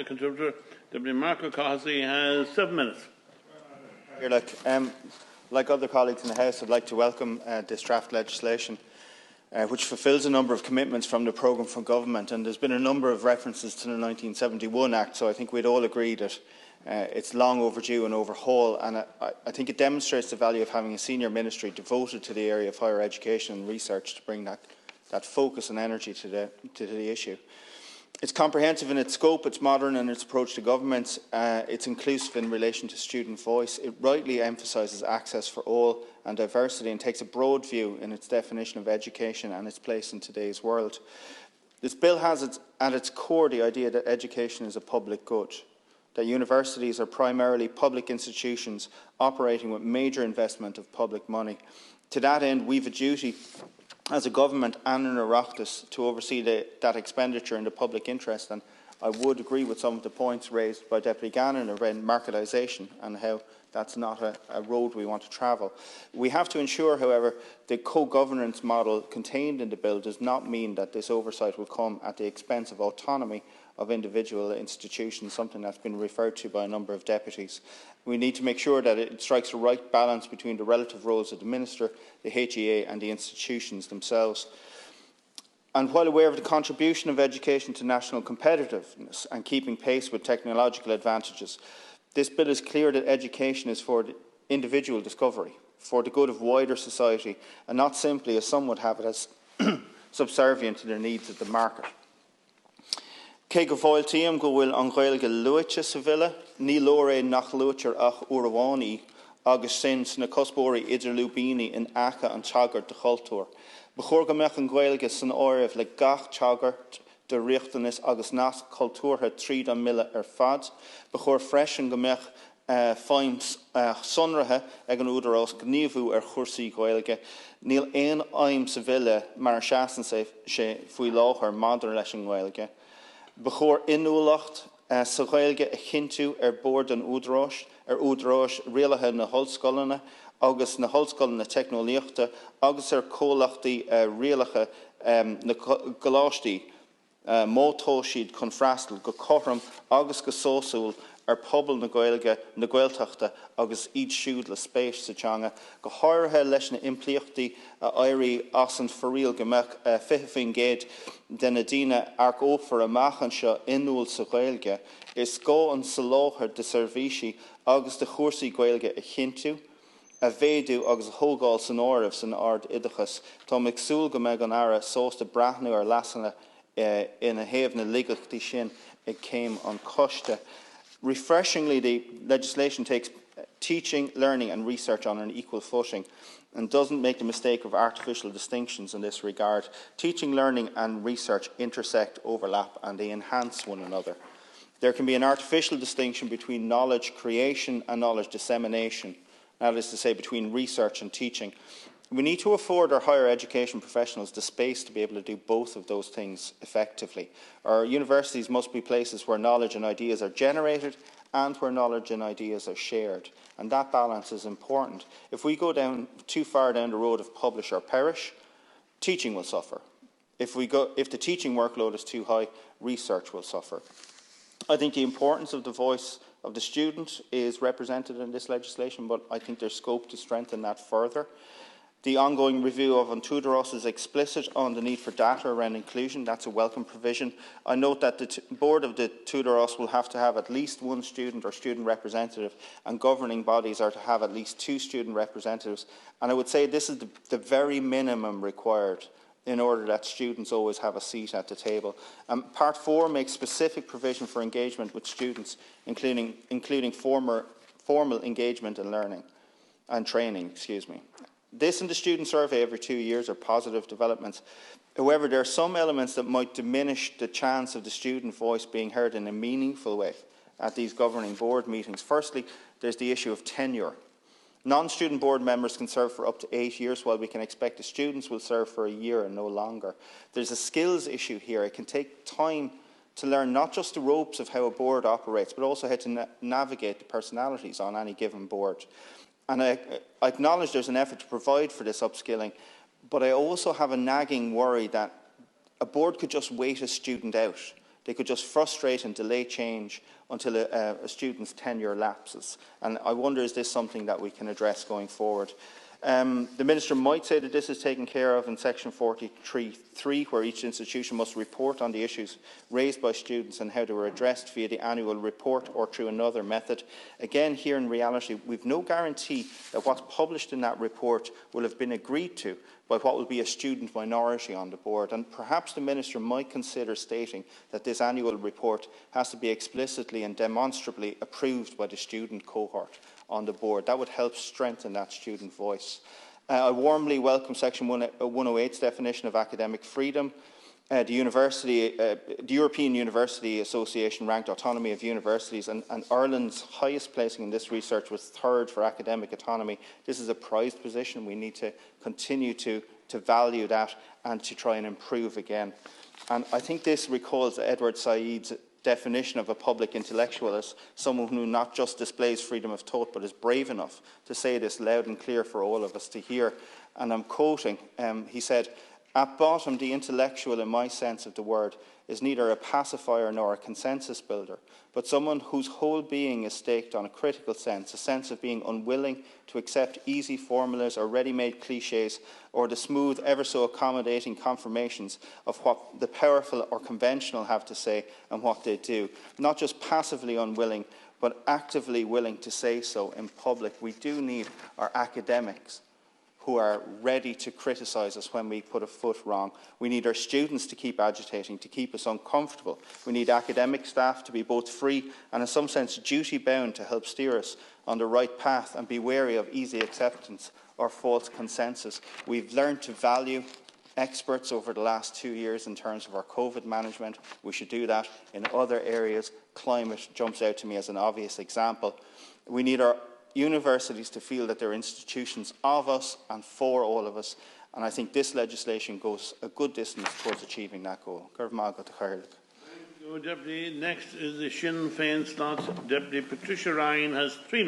Contributor. Deputy Marco Cahill has 7 minutes. Like other colleagues in the House, I'd like to welcome this draft legislation, which fulfils a number of commitments from the programme from government. And there's been a number of references to the 1971 Act, so I think we'd all agree that it's long overdue an overhaul. And I think it demonstrates the value of having a senior ministry devoted to the area of higher education and research to bring that focus and energy to the issue. It's comprehensive in its scope, it's modern in its approach to government, it's inclusive in relation to student voice. It rightly emphasises access for all and diversity and takes a broad view in its definition of education and its place in today's world. This bill has at its core the idea that education is a public good, that universities are primarily public institutions operating with major investment of public money. To that end, we have a duty as a government and an Oireachtas to oversee that expenditure in the public interest, and I would agree with some of the points raised by Deputy Gannon around marketisation and how that's not a road we want to travel. We have to ensure, however, the co-governance model contained in the bill does not mean that this oversight will come at the expense of autonomy of individual institutions, something that's been referred to by a number of deputies. We need to make sure that it strikes the right balance between the relative roles of the Minister, the HEA and the institutions themselves. And while aware of the contribution of education to national competitiveness and keeping pace with technological advantages, this bill is clear that education is for individual discovery, for the good of wider society, and not simply, as some would have it, as subservient to the needs of the market. Cé go bhfuil tíam go bhfuil an Ghaeilge luaite sa bhile, ní leor é nach luaitear ach uairhánaí agus sin sna cuspóirí idirlúbíní in acha an teagart de chultúr. Ba chóir go mbeadh an Ghaeilge san áireamh le gach teagart de riachtanas agus nas cultúrtha tríd an mille fad. Ba chóir freisin go mbeadh fáim sonrathe ag an údarás gníomhú chursaí Ghaeilge. Níl aon aim sa bhile mar seasan sé faoi láthair maidir leis an Ghaeilge. Ba chóir inúlacht sa Ghaeilge a chinú bord an údarás, údarás rialathe na hollscoileanna agus na hollscoileanna teicneolaíochta agus cólachtaí rialacha na goláistí mótó siad chun freastal go corram agus go sósúil pobal na Gaeilge na Gaeltachta agus iad siúd le spéis sa teanga go háirithe leis na implíochtaí a éirí as an forrial go mbeadh fithifin géad den na daoine arc ófar amach anseo inúil sa Gaeilge is gá an sa láthair de servísí agus de chóirsaí Gaeilge a chinú a bhéadú agus a thógáil san áireamh san ard idachas. Tá micsúil go mbeadh an ara sósta brathnú ar lasana ina thaobh na ligachtaí sin ag céim an coiste. Refreshingly, the legislation takes teaching, learning and research on an equal footing and doesn't make the mistake of artificial distinctions in this regard. Teaching, learning and research intersect, overlap and they enhance one another. There can be an artificial distinction between knowledge creation and knowledge dissemination, that is to say between research and teaching. We need to afford our higher education professionals the space to be able to do both of those things effectively. Our universities must be places where knowledge and ideas are generated and where knowledge and ideas are shared. And that balance is important. If we go too far down the road of publish or perish, teaching will suffer. If the teaching workload is too high, research will suffer. I think the importance of the voice of the student is represented in this legislation, but I think there's scope to strengthen that further. The ongoing review of Tudoros is explicit on the need for data around inclusion. That's a welcome provision. I note that the board of the Tudoros will have to have at least one student or student representative, and governing bodies are to have at least 2 student representatives. And I would say this is the very minimum required in order that students always have a seat at the table. Part 4 makes specific provision for engagement with students, including formal engagement and learning and training. This and the student survey every 2 years are positive developments. However, there are some elements that might diminish the chance of the student voice being heard in a meaningful way at these governing board meetings. Firstly, there's the issue of tenure. Non-student board members can serve for up to 8 years, while we can expect the students will serve for a year and no longer. There's a skills issue here. It can take time to learn not just the ropes of how a board operates, but also how to navigate the personalities on any given board. And I acknowledge there's an effort to provide for this upskilling, but I also have a nagging worry that a board could just wait a student out. They could just frustrate and delay change until a student's tenure lapses. And I wonder, is this something that we can address going forward? The Minister might say that this is taken care of in section 43.3, where each institution must report on the issues raised by students and how they were addressed via the annual report or through another method. Again, here in reality, we have no guarantee that what's published in that report will have been agreed to by what will be a student minority on the board. And perhaps the Minister might consider stating that this annual report has to be explicitly and demonstrably approved by the student cohort on the board. That would help strengthen that student voice. I warmly welcome section 108's definition of academic freedom. The European University Association ranked autonomy of universities, and Ireland's highest placing in this research was third for academic autonomy. This is a prized position. We need to continue to value that and to try and improve again. And I think this recalls Edward Said's definition of a public intellectual as someone who not just displays freedom of thought, but is brave enough to say this loud and clear for all of us to hear. And I'm quoting, he said, "At bottom, the intellectual, in my sense of the word, is neither a pacifier nor a consensus builder, but someone whose whole being is staked on a critical sense, a sense of being unwilling to accept easy formulas or ready-made cliches or the smooth, ever so accommodating confirmations of what the powerful or conventional have to say and what they do. Not just passively unwilling, but actively willing to say so in public." We do need our academics who are ready to criticise us when we put a foot wrong. We need our students to keep agitating, to keep us uncomfortable. We need academic staff to be both free and in some sense duty-bound to help steer us on the right path and be wary of easy acceptance or false consensus. We've learned to value experts over the last 2 years in terms of our COVID management. We should do that in other areas. Climate jumps out to me as an obvious example. We need our universities to feel that they're institutions of us and for all of us, and I think this legislation goes a good distance towards achieving that goal. Thank you, Deputy. Next is the Sinn Féin slot. Deputy Patricia Ryan has 3 minutes.